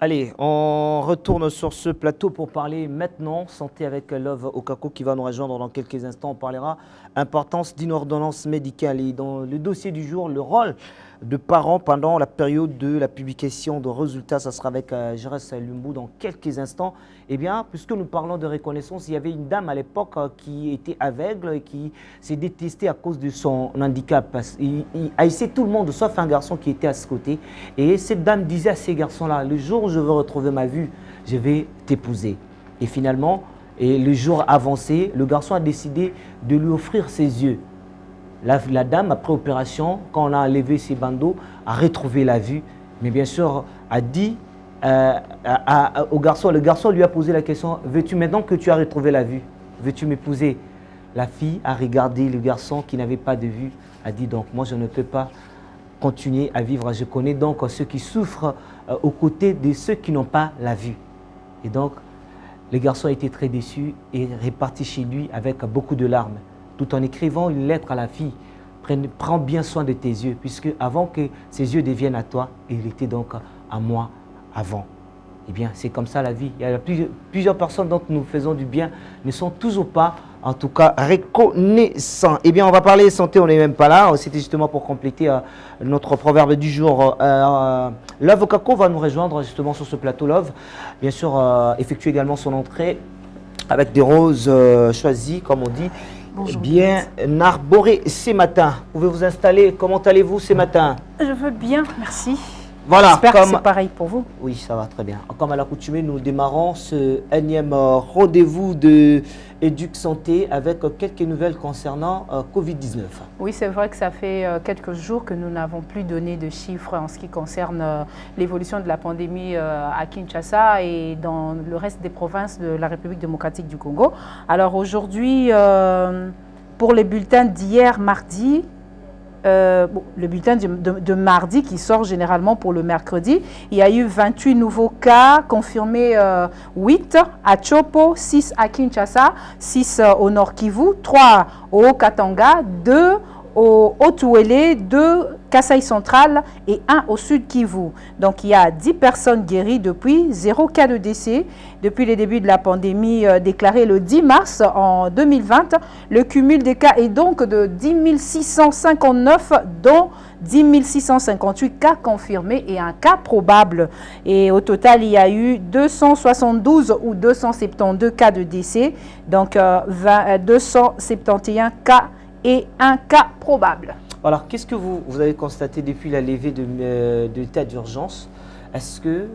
Allez, on retourne sur ce plateau pour parler maintenant santé avec Love Okako qui va nous rejoindre dans quelques instants. On parlera importance d'une ordonnance médicale et dans le dossier du jour, le rôle de parents pendant la période de la publication de résultats. Ça sera avec Jerez Lumbou dans quelques instants. Eh bien, puisque nous parlons de reconnaissance, il y avait une dame à l'époque qui était aveugle et qui s'est détestée à cause de son handicap. Il haïssait tout le monde, sauf un garçon qui était à ce côté. Et cette dame disait à ces garçons-là, le jour où je veux retrouver ma vue, je vais t'épouser. Et finalement, le jour avancé, le garçon a décidé de lui offrir ses yeux. La dame, après opération, quand on a enlevé ses bandeaux, a retrouvé la vue. Mais bien sûr, a dit au garçon, le garçon lui a posé la question, veux-tu maintenant que tu as retrouvé la vue, veux-tu m'épouser? La fille a regardé le garçon qui n'avait pas de vue, a dit donc, moi je ne peux pas continuer à vivre. Je connais donc ceux qui souffrent aux côtés de ceux qui n'ont pas la vue. Et donc, le garçon a été très déçu et est reparti chez lui avec beaucoup de larmes, tout en écrivant une lettre à la fille. Prends bien soin de tes yeux, puisque avant que ses yeux deviennent à toi, il était donc à moi avant. Eh bien, c'est comme ça la vie. Il y a plusieurs personnes dont nous faisons du bien, ne sont toujours pas, en tout cas, reconnaissants. Eh bien, on va parler santé, on n'est même pas là. C'était justement pour compléter notre proverbe du jour. Love Okako va nous rejoindre justement sur ce plateau Love. Bien sûr, effectue également son entrée avec des roses choisies, comme on dit. Bonjour. Bien arboré ce matin. Vous pouvez vous installer. Comment allez-vous ce matin? Je veux bien, merci. Voilà. J'espère que c'est pareil pour vous. Oui, ça va très bien. Comme à l'accoutumée, nous démarrons ce énième rendez-vous de Éduc Santé avec quelques nouvelles concernant Covid-19. Oui, c'est vrai que ça fait quelques jours que nous n'avons plus donné de chiffres en ce qui concerne l'évolution de la pandémie à Kinshasa et dans le reste des provinces de la République démocratique du Congo. Alors aujourd'hui, pour les bulletins d'hier mardi, le bulletin de mardi qui sort généralement pour le mercredi, il y a eu 28 nouveaux cas confirmés, 8 à Chopo, 6 à Kinshasa, 6 au Nord Kivu, 3 au Haut-Katanga, 2 au Haut-Ouélé, 2 Kasaï central et 1 au Sud Kivu. Donc il y a 10 personnes guéries depuis, 0 cas de décès. Depuis les débuts de la pandémie déclarée le 10 mars en 2020, le cumul des cas est donc de 10 659, dont 10 658 cas confirmés et un cas probable. Et au total, il y a eu 272 ou 272 cas de décès, donc 271 cas et un cas probable. Alors, qu'est-ce que vous avez constaté depuis la levée de l'état d'urgence? Est-ce que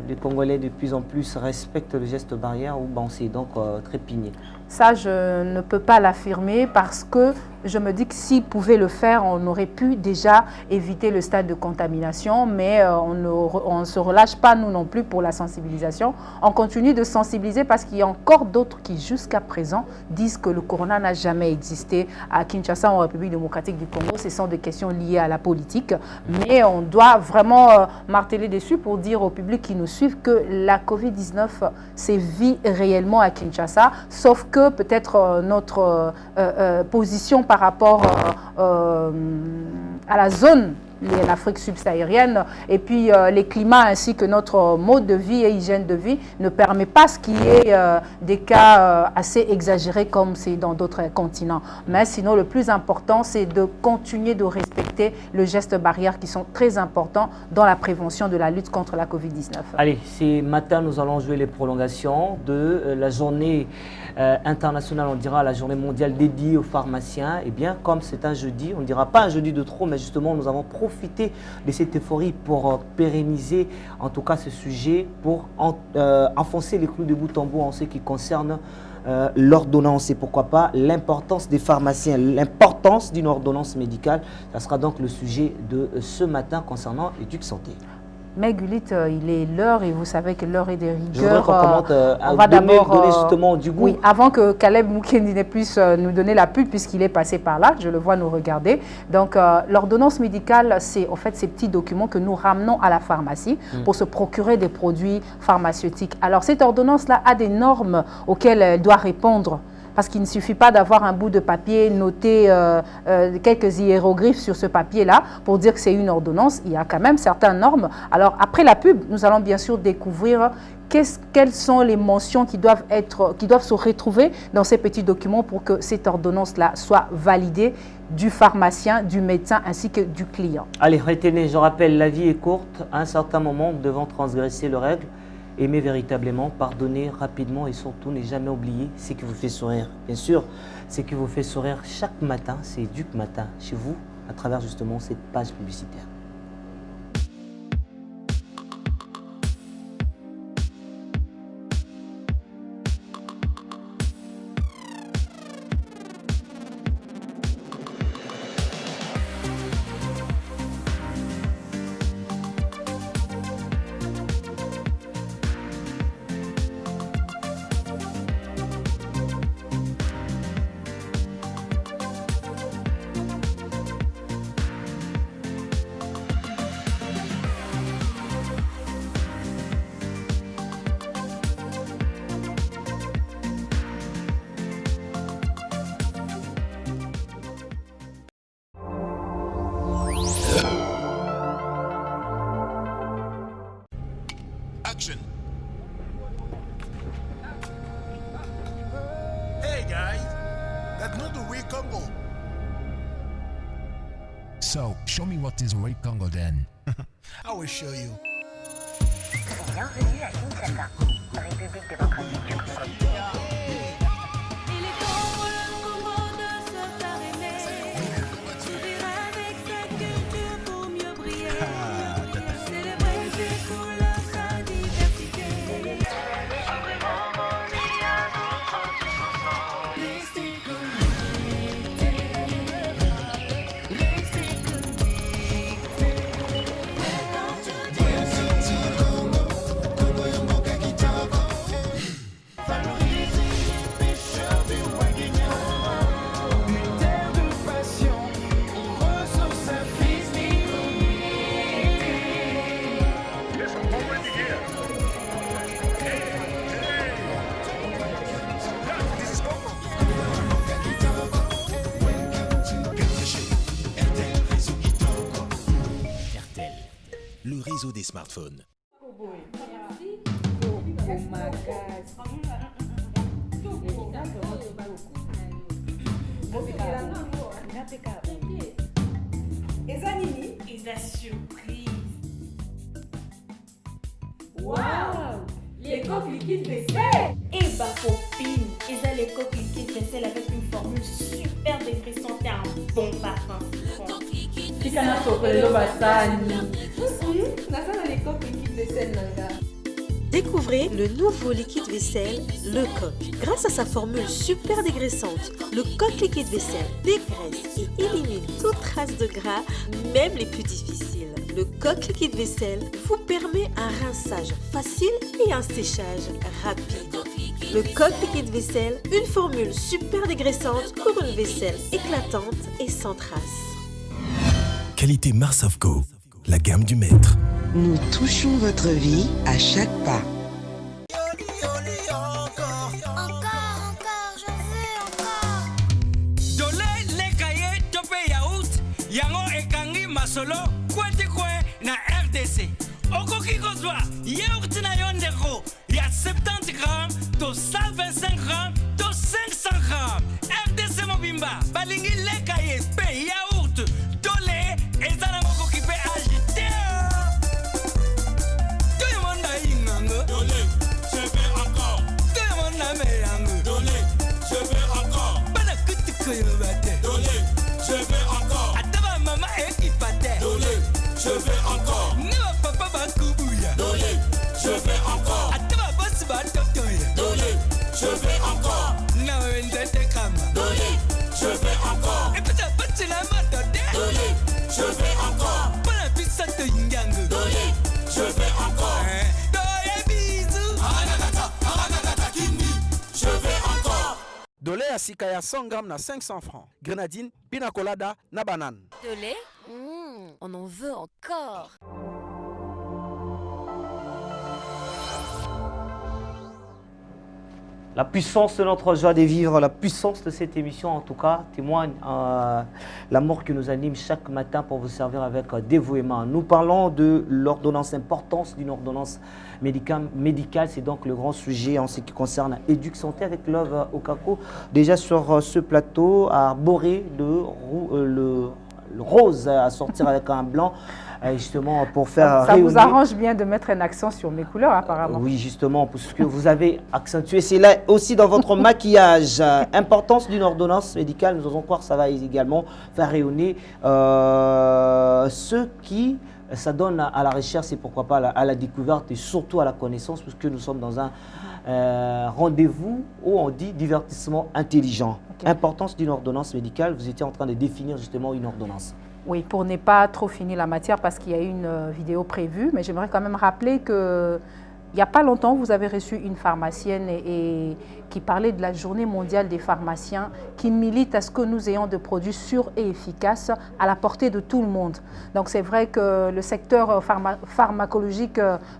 les Congolais de plus en plus respectent le geste barrière ou on s'est donc trépigné? Ça, je ne peux pas l'affirmer parce que je me dis que s'ils pouvaient le faire, on aurait pu déjà éviter le stade de contamination, mais on ne se relâche pas, nous non plus, pour la sensibilisation. On continue de sensibiliser parce qu'il y a encore d'autres qui, jusqu'à présent, disent que le corona n'a jamais existé à Kinshasa, en République démocratique du Congo. Ce sont des questions liées à la politique, mais on doit vraiment marteler dessus pour dire au public qui nous suivent que la Covid-19 sévit réellement à Kinshasa, sauf que peut-être notre position par rapport à la zone, l'Afrique subsaharienne, et puis les climats ainsi que notre mode de vie et hygiène de vie ne permet pas ce qu'il y ait des cas assez exagérés comme c'est dans d'autres continents. Mais sinon, le plus important, c'est de continuer de respecter le geste barrière qui sont très importants dans la prévention de la lutte contre la Covid-19. Allez, ce matin, nous allons jouer les prolongations de la journée internationale, on dira la journée mondiale dédiée aux pharmaciens. Et bien, comme c'est un jeudi, on ne dira pas un jeudi de trop, mais justement, nous avons profité de cette euphorie pour pérenniser en tout cas ce sujet, pour enfoncer les clous de bout en bout en ce qui concerne l'ordonnance et pourquoi pas l'importance des pharmaciens, l'importance d'une ordonnance médicale. Ça sera donc le sujet de ce matin concernant Éduc Santé. Mais Gulit, il est l'heure et vous savez que l'heure est des rigueurs. Je voudrais qu'on commente on va d'abord donner justement du goût. Oui, avant que Caleb Moukendine puisse nous donner la pub puisqu'il est passé par là, je le vois nous regarder. Donc l'ordonnance médicale, c'est en fait ces petits documents que nous ramenons à la pharmacie pour se procurer des produits pharmaceutiques. Alors cette ordonnance-là a des normes auxquelles elle doit répondre. parce qu'il ne suffit pas d'avoir un bout de papier, noter quelques hiéroglyphes sur ce papier-là pour dire que c'est une ordonnance. Il y a quand même certaines normes. Alors, après la pub, nous allons bien sûr découvrir quelles sont les mentions qui doivent se retrouver dans ces petits documents pour que cette ordonnance-là soit validée du pharmacien, du médecin ainsi que du client. Allez, retenez, je rappelle, la vie est courte. À un certain moment, nous devons transgresser les règles, aimer véritablement, pardonner rapidement et surtout ne jamais oublier ce qui vous fait sourire. Bien sûr, ce qui vous fait sourire chaque matin, c'est Duc Matin chez vous, à travers justement cette page publicitaire. Action. Hey guys, that's not the real Congo. So, show me what is Red Congo then. I will show you. Bienvenue à Kinshasa, République démocratique du Congo. Il est temps pour le Congo de se faire aimer. S'ouvrir avec sa culture pour mieux briller. Célébrer ses couleurs, sa diversité. Restez connectés. Restez connectés. Quand tu dis RTL, le réseau des smartphones. eza surprise. Waouh! Les coques liquides vaisselle! Et bah copine, eza les coques liquides vaisselle avec une formule super dégraissante et un bon parfum. Tikana sokolelo basani. Naza na les coques liquides vaisselle nanga. Découvrez le nouveau liquide vaisselle, le Coq. Grâce à sa formule super dégraissante, le Coq liquide vaisselle dégraisse et élimine toute trace de gras, même les plus difficiles. Le Coq liquide vaisselle vous permet un rinçage facile et un séchage rapide. Le Coq liquide vaisselle, une formule super dégraissante pour une vaisselle éclatante et sans trace. Qualité Marsavco, la gamme du maître. Nous touchons votre vie à chaque pas. Encore, je veux encore. Dole le kaye tope yaourt, yango ekangi masolo, kwete kwe na RDC. Okoki kozwa, yaourt na yondeko, ya 70 grammes, to 125 grammes, to 500 grammes. RDC mobimba, balingi le kaye, pe yaourt, dole, ezana mokoki pe agité. Je vais encore. Ataba maman équipate. Je vais encore. Neba papa bakubouya. Je vais encore. Ataba boss batotoya. Je vais encore. Na wendete kama. Je vais encore. Et peut-être pas tu la matode. Je vais encore. Pas la pizza de yingangu. Je vais encore. Doye bisous. Aranagata kindi. Je vais encore. Dolé à Sikaya 100 grammes na 500 francs. Grenadine, pina colada na banane. De lait, on en veut encore. La puissance de notre joie de vivre, la puissance de cette émission, en tout cas, témoigne l'amour qui nous anime chaque matin pour vous servir avec dévouement. Nous parlons de l'ordonnance, l'importance d'une ordonnance médicale. C'est donc le grand sujet en ce qui concerne Éduc Santé avec Love Okako. Déjà sur ce plateau, à arborer le rose, à sortir avec un blanc. Justement pour faire ça rayonner. vous arrange bien de mettre un accent sur mes couleurs apparemment. Oui, justement, parce que vous avez accentué, c'est là aussi dans votre maquillage. Importance d'une ordonnance médicale, nous allons croire que ça va également faire rayonner ceux qui s'adonnent à la recherche et pourquoi pas à la découverte et surtout à la connaissance, puisque nous sommes dans un rendez-vous où on dit divertissement intelligent. Okay. Importance d'une ordonnance médicale, vous étiez en train de définir justement une ordonnance. Oui, pour ne pas trop finir la matière parce qu'il y a une vidéo prévue, mais j'aimerais quand même rappeler que il n'y a pas longtemps, vous avez reçu une pharmacienne qui parlait de la journée mondiale des pharmaciens, qui milite à ce que nous ayons de produits sûrs et efficaces à la portée de tout le monde. Donc c'est vrai que le secteur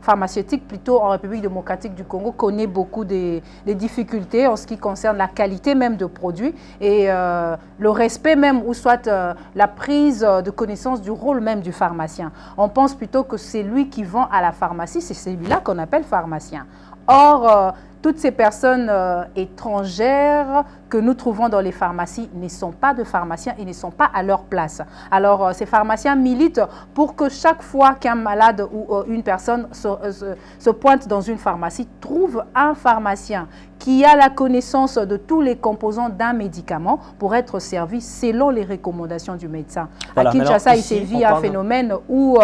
pharmaceutique plutôt en République démocratique du Congo connaît beaucoup des difficultés en ce qui concerne la qualité même de produits et le respect même ou soit la prise de connaissance du rôle même du pharmacien. On pense plutôt que c'est lui qui vend à la pharmacie, c'est celui-là qu'on appelle pharmacien. Or, toutes ces personnes étrangères que nous trouvons dans les pharmacies ne sont pas de pharmaciens et ne sont pas à leur place. Alors, ces pharmaciens militent pour que chaque fois qu'un malade ou une personne se pointe dans une pharmacie, trouve un pharmacien qui a la connaissance de tous les composants d'un médicament pour être servi selon les recommandations du médecin. Voilà, à Kinshasa, il sévit un phénomène où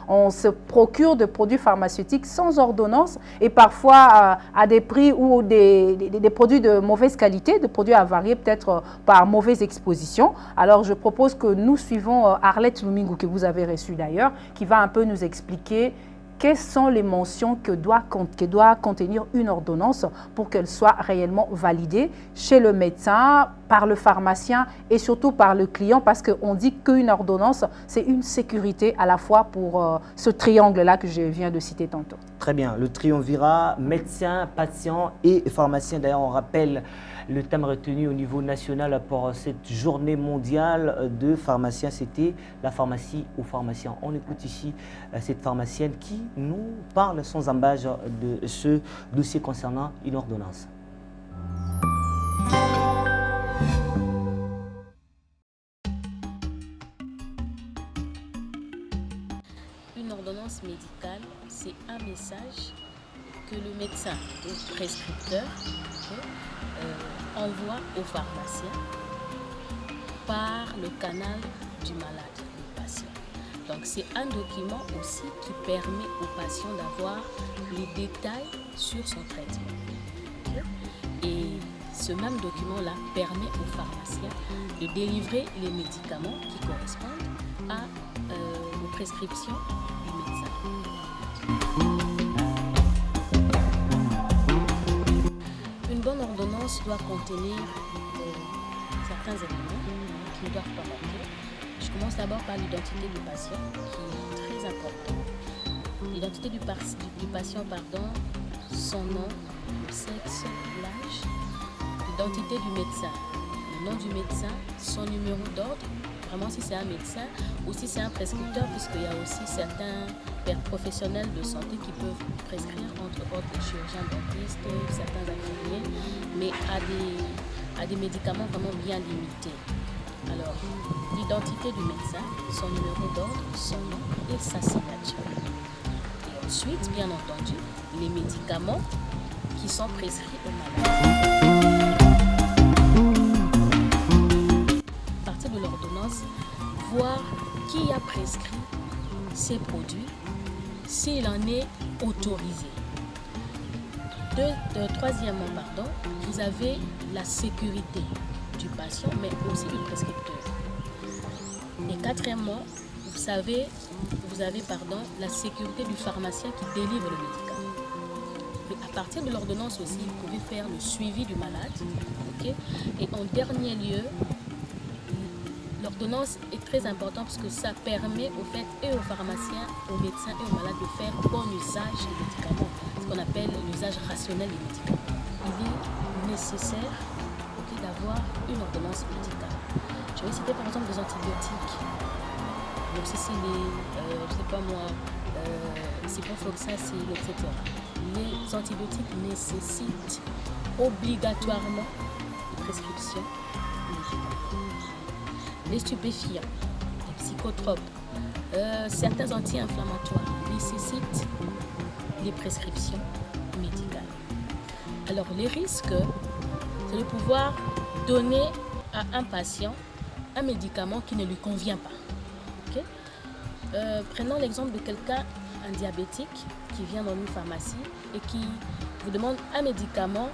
on se procure de produits pharmaceutiques sans ordonnance et parfois à des prix ou des produits de mauvaise qualité, des produits avariés peut-être par mauvaise exposition. Alors je propose que nous suivons Arlette Lumingu, que vous avez reçue d'ailleurs, qui va un peu nous expliquer quelles sont les mentions que doit contenir une ordonnance pour qu'elle soit réellement validée chez le médecin, par le pharmacien et surtout par le client, parce qu'on dit qu'une ordonnance, c'est une sécurité à la fois pour ce triangle-là que je viens de citer tantôt. Très bien, le triumvirat, médecin, patient et pharmacien. D'ailleurs, on rappelle le thème retenu au niveau national pour cette journée mondiale de pharmaciens, c'était la pharmacie aux pharmaciens. On écoute ici cette pharmacienne qui nous parle sans embâche de ce dossier concernant une ordonnance. Une ordonnance médicale, c'est un message que le médecin ou prescripteur envoie au pharmacien par le canal du malade, du patient. Donc c'est un document aussi qui permet au patient d'avoir les détails sur son traitement. Et ce même document-là permet au pharmacien de délivrer les médicaments qui correspondent aux prescriptions du médecin. Une bonne ordonnance doit contenir certains éléments qui ne doivent pas manquer. Je commence d'abord par l'identité du patient, qui est très important. L'identité du patient, son nom, le sexe, l'âge. L'identité du médecin, le nom du médecin, son numéro d'ordre, vraiment si c'est un médecin ou si c'est un prescripteur, puisqu'il y a aussi certains professionnels de santé qui peuvent prescrire, entre autres les chirurgiens dentistes, certains infirmiers, mais à des médicaments vraiment bien limités. Alors, l'identité du médecin, son numéro d'ordre, son nom et sa signature. Et ensuite, bien entendu, les médicaments qui sont prescrits aux malades. À partir de l'ordonnance, voir qui a prescrit ces produits, s'il en est autorisé. Troisièmement, vous avez la sécurité du patient, mais aussi du prescripteur. Et quatrièmement, vous avez la sécurité du pharmacien qui délivre le médicament. Mais à partir de l'ordonnance aussi, vous pouvez faire le suivi du malade. Okay? Et en dernier lieu, l'ordonnance est très importante parce que ça permet au fait et aux pharmaciens, aux médecins et aux malades de faire bon usage des médicaments, ce qu'on appelle l'usage rationnel des médicaments. Il est nécessaire d'avoir une ordonnance médicale. Je vais citer par exemple des antibiotiques, l'oxycycline, je ne sais pas moi, ciprofloxacin, etc. Les antibiotiques nécessitent obligatoirement une prescription médicale. Les stupéfiants, les psychotropes, certains anti-inflammatoires nécessitent les prescriptions médicales. Alors les risques, c'est de pouvoir donner à un patient un médicament qui ne lui convient pas. Okay? Prenons l'exemple de quelqu'un, un diabétique, qui vient dans une pharmacie et qui vous demande un médicament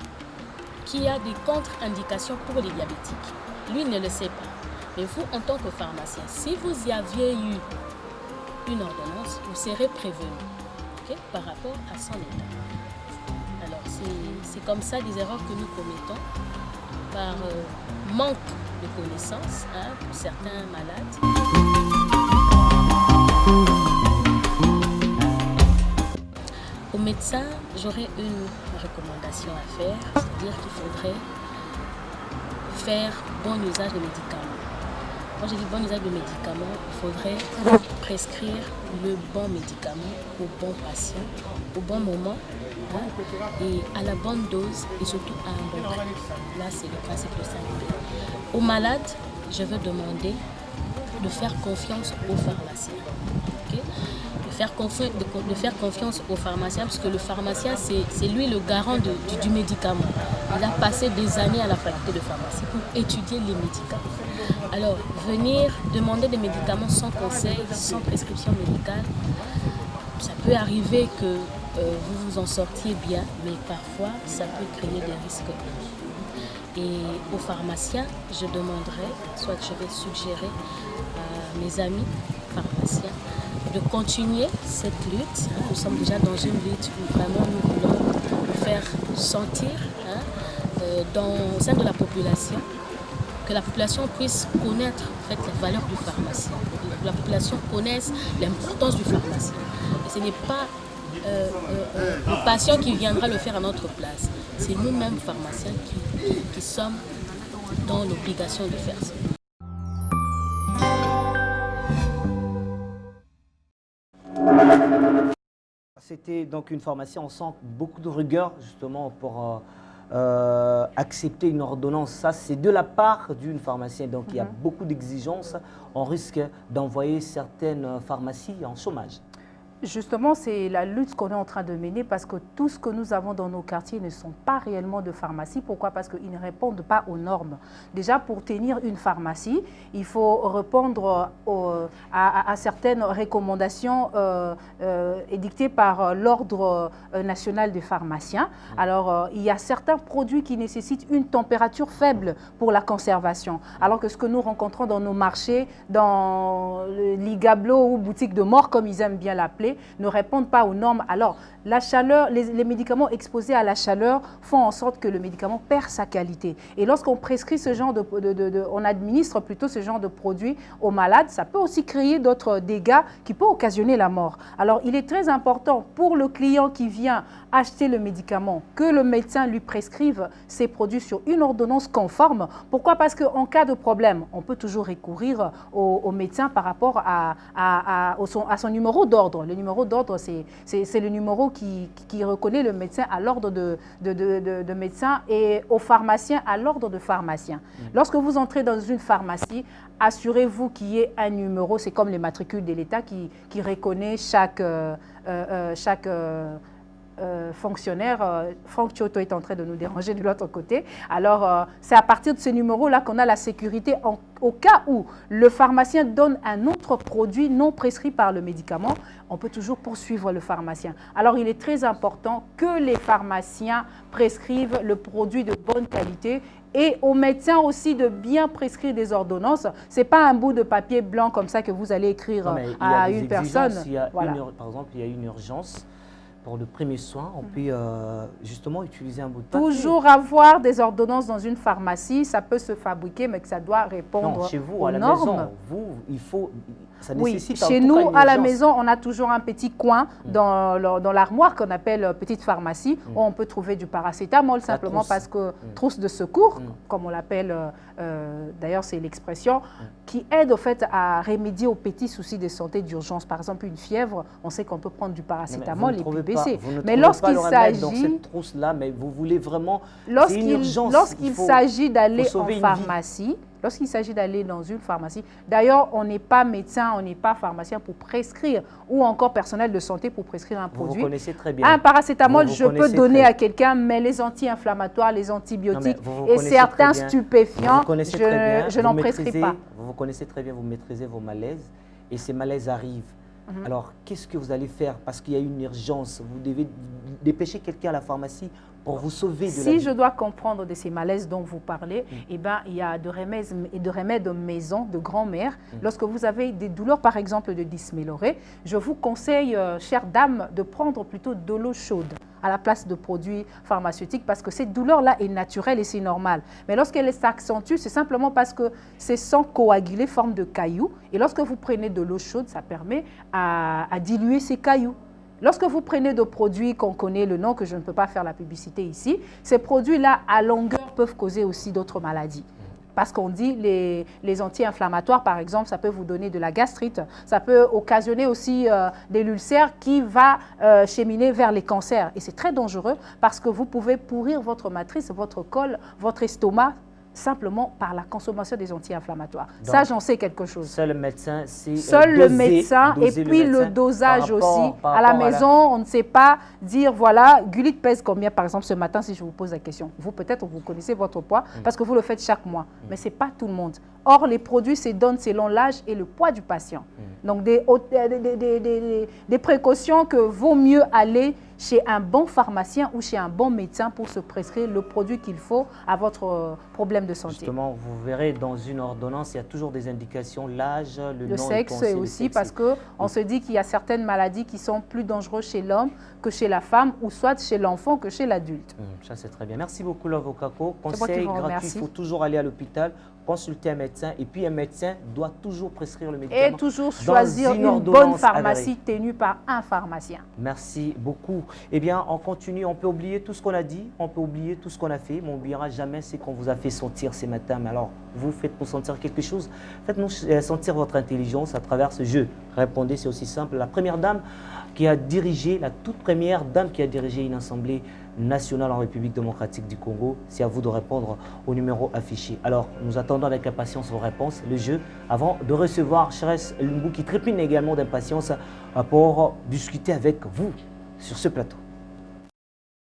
qui a des contre-indications pour les diabétiques. Lui ne le sait pas. Mais vous, en tant que pharmacien, si vous y aviez eu une ordonnance, vous serez prévenu, okay, par rapport à son état. Alors, c'est comme ça des erreurs que nous commettons par manque de connaissances pour certains malades. Au médecin, j'aurais une recommandation à faire, c'est-à-dire qu'il faudrait faire bon usage des médicaments. Quand je dis bon usage des médicaments, il faudrait prescrire le bon médicament au bon patient, au bon moment, et à la bonne dose et surtout à un bon prix. Là, c'est le principe de 5P. Aux malades, je veux demander de faire confiance aux pharmaciens. Okay? De faire confiance aux pharmaciens, parce que le pharmacien, c'est lui le garant du médicament. Il a passé des années à la faculté de pharmacie pour étudier les médicaments. Alors, venir demander des médicaments sans conseil, sans prescription médicale, ça peut arriver que vous vous en sortiez bien, mais parfois, ça peut créer des risques. Et aux pharmaciens, je demanderai, soit je vais suggérer à mes amis pharmaciens, de continuer cette lutte. Nous sommes déjà dans une lutte où vraiment nous voulons nous faire sentir au sein de la population, que la population puisse connaître en fait, la valeur du pharmacien, que la population connaisse l'importance du pharmacien. Et ce n'est pas le patient qui viendra le faire à notre place, c'est nous-mêmes pharmaciens qui sommes dans l'obligation de faire ça. C'était donc une pharmacie, on sent beaucoup de rigueur justement pour accepter une ordonnance. Ça, c'est de la part d'une pharmacienne. Donc, il y a beaucoup d'exigences. On risque d'envoyer certaines pharmacies en chômage. Justement, c'est la lutte qu'on est en train de mener parce que tout ce que nous avons dans nos quartiers ne sont pas réellement de pharmacie. Pourquoi? Parce qu'ils ne répondent pas aux normes. Déjà, pour tenir une pharmacie, il faut répondre à certaines recommandations édictées par l'Ordre national des pharmaciens. Alors, il y a certains produits qui nécessitent une température faible pour la conservation. Alors que ce que nous rencontrons dans nos marchés, dans le Ligablo ou boutique de mort, comme ils aiment bien l'appeler, ne répondent pas aux normes. Alors, la chaleur, les médicaments exposés à la chaleur font en sorte que le médicament perd sa qualité. Et lorsqu'on prescrit ce genre on administre plutôt ce genre de produits aux malades, ça peut aussi créer d'autres dégâts qui peuvent occasionner la mort. Alors, il est très important pour le client qui vient acheter le médicament que le médecin lui prescrive ces produits sur une ordonnance conforme. Pourquoi? Parce qu'en cas de problème, on peut toujours recourir au médecin par rapport à son numéro d'ordre. Le numéro d'ordre, c'est le numéro qui reconnaît le médecin à l'ordre de médecin et au pharmacien à l'ordre de pharmacien. Lorsque vous entrez dans une pharmacie, assurez-vous qu'il y ait un numéro. C'est comme les matricules de l'État qui reconnaît chaque fonctionnaire. Franck Chioto est en train de nous déranger de l'autre côté. Alors, c'est à partir de ce numéro-là qu'on a la sécurité au cas où le pharmacien donne un autre produit non prescrit par le médicament, on peut toujours poursuivre le pharmacien. Alors, il est très important que les pharmaciens prescrivent le produit de bonne qualité et aux médecins aussi de bien prescrire des ordonnances. Ce n'est pas un bout de papier blanc comme ça que vous allez écrire à une personne. Voilà. Par exemple, il y a une urgence. Pour le premier soin, on peut justement utiliser un bout de papier. Toujours avoir des ordonnances dans une pharmacie, ça peut se fabriquer, mais que ça doit répondre non, chez vous, aux à la normes. maison, il faut Ça Oui, nécessite en chez tout nous, cas une à la urgence. maison, on a toujours un petit coin dans l'armoire qu'on appelle petite pharmacie, où on peut trouver du paracétamol, simplement trousse. parce que trousse de secours, comme on l'appelle, d'ailleurs c'est l'expression, qui aide au fait à remédier aux petits soucis de santé d'urgence. Par exemple, une fièvre, on sait qu'on peut prendre du paracétamol et puis baisser. Mais lorsqu'il s'agit dans cette trousse-là, mais vous voulez vraiment, c'est une urgence. Lorsqu'il s'agit d'aller en pharmacie, lorsqu'il s'agit d'aller dans une pharmacie, d'ailleurs, on n'est pas médecin, on n'est pas pharmacien pour prescrire, ou encore personnel de santé pour prescrire un produit. Vous connaissez très bien. Un paracétamol, je peux donner à quelqu'un, mais les anti-inflammatoires, les antibiotiques et certains stupéfiants, je n'en prescris pas. Vous connaissez très bien, vous maîtrisez vos malaises, et ces malaises arrivent. Alors, qu'est-ce que vous allez faire? Parce qu'il y a une urgence, vous devez dépêcher quelqu'un à la pharmacie pour vous sauver de la vie. Si je dois comprendre de ces malaises dont vous parlez, eh ben, il y a de remèdes maison, de grand-mère. Lorsque vous avez des douleurs, par exemple de dysmélorrhée, je vous conseille, chère dame, de prendre plutôt de l'eau chaude à la place de produits pharmaceutiques parce que cette douleur-là est naturelle et c'est normal. Mais lorsqu'elle s'accentue, c'est simplement parce que ces sangs coagulés forment de cailloux. Et lorsque vous prenez de l'eau chaude, ça permet à diluer ces cailloux. Lorsque vous prenez de produits qu'on connaît le nom, que je ne peux pas faire la publicité ici, ces produits-là, à longueur, peuvent causer aussi d'autres maladies. Parce qu'on dit les anti-inflammatoires, par exemple, ça peut vous donner de la gastrite, ça peut occasionner aussi des ulcères qui va cheminer vers les cancers. Et c'est très dangereux parce que vous pouvez pourrir votre matrice, votre col, votre estomac, simplement par la consommation des anti-inflammatoires. Ça, j'en sais quelque chose. Seul le médecin, c'est le médecin et puis le dosage aussi. À la maison, on ne sait pas dire, voilà, Gulite pèse combien, par exemple, ce matin, si je vous pose la question. Vous, peut-être, vous connaissez votre poids parce que vous le faites chaque mois. Mais ce n'est pas tout le monde. Or, les produits se donnent selon l'âge et le poids du patient. Donc, des précautions que vaut mieux aller chez un bon pharmacien ou chez un bon médecin pour se prescrire le produit qu'il faut à votre problème de santé. Justement, vous verrez dans une ordonnance, il y a toujours des indications, l'âge, le nom, sexe aussi, parce qu'on se dit qu'il y a certaines maladies qui sont plus dangereuses chez l'homme que chez la femme, ou soit chez l'enfant que chez l'adulte. Ça, c'est très bien. Merci beaucoup, Love Okako. Conseil gratuit, il faut toujours aller à l'hôpital, consulter un médecin, et puis un médecin doit toujours prescrire le médicament. Et toujours choisir une bonne pharmacie tenue par un pharmacien. Merci beaucoup. Eh bien, on continue, on peut oublier tout ce qu'on a dit, on peut oublier tout ce qu'on a fait, mais on n'oubliera jamais ce qu'on vous a fait sentir ces matins. Mais alors, vous faites pour sentir quelque chose, faites-nous sentir votre intelligence à travers ce jeu. Répondez, c'est aussi simple. La première dame qui a dirigé, la toute première dame qui a dirigé une assemblée nationale en République démocratique du Congo, c'est à vous de répondre au numéro affiché. Alors, nous attendons avec impatience vos réponses, le jeu, avant de recevoir Cherès Lumbu qui trépigne également d'impatience pour discuter avec vous sur ce plateau.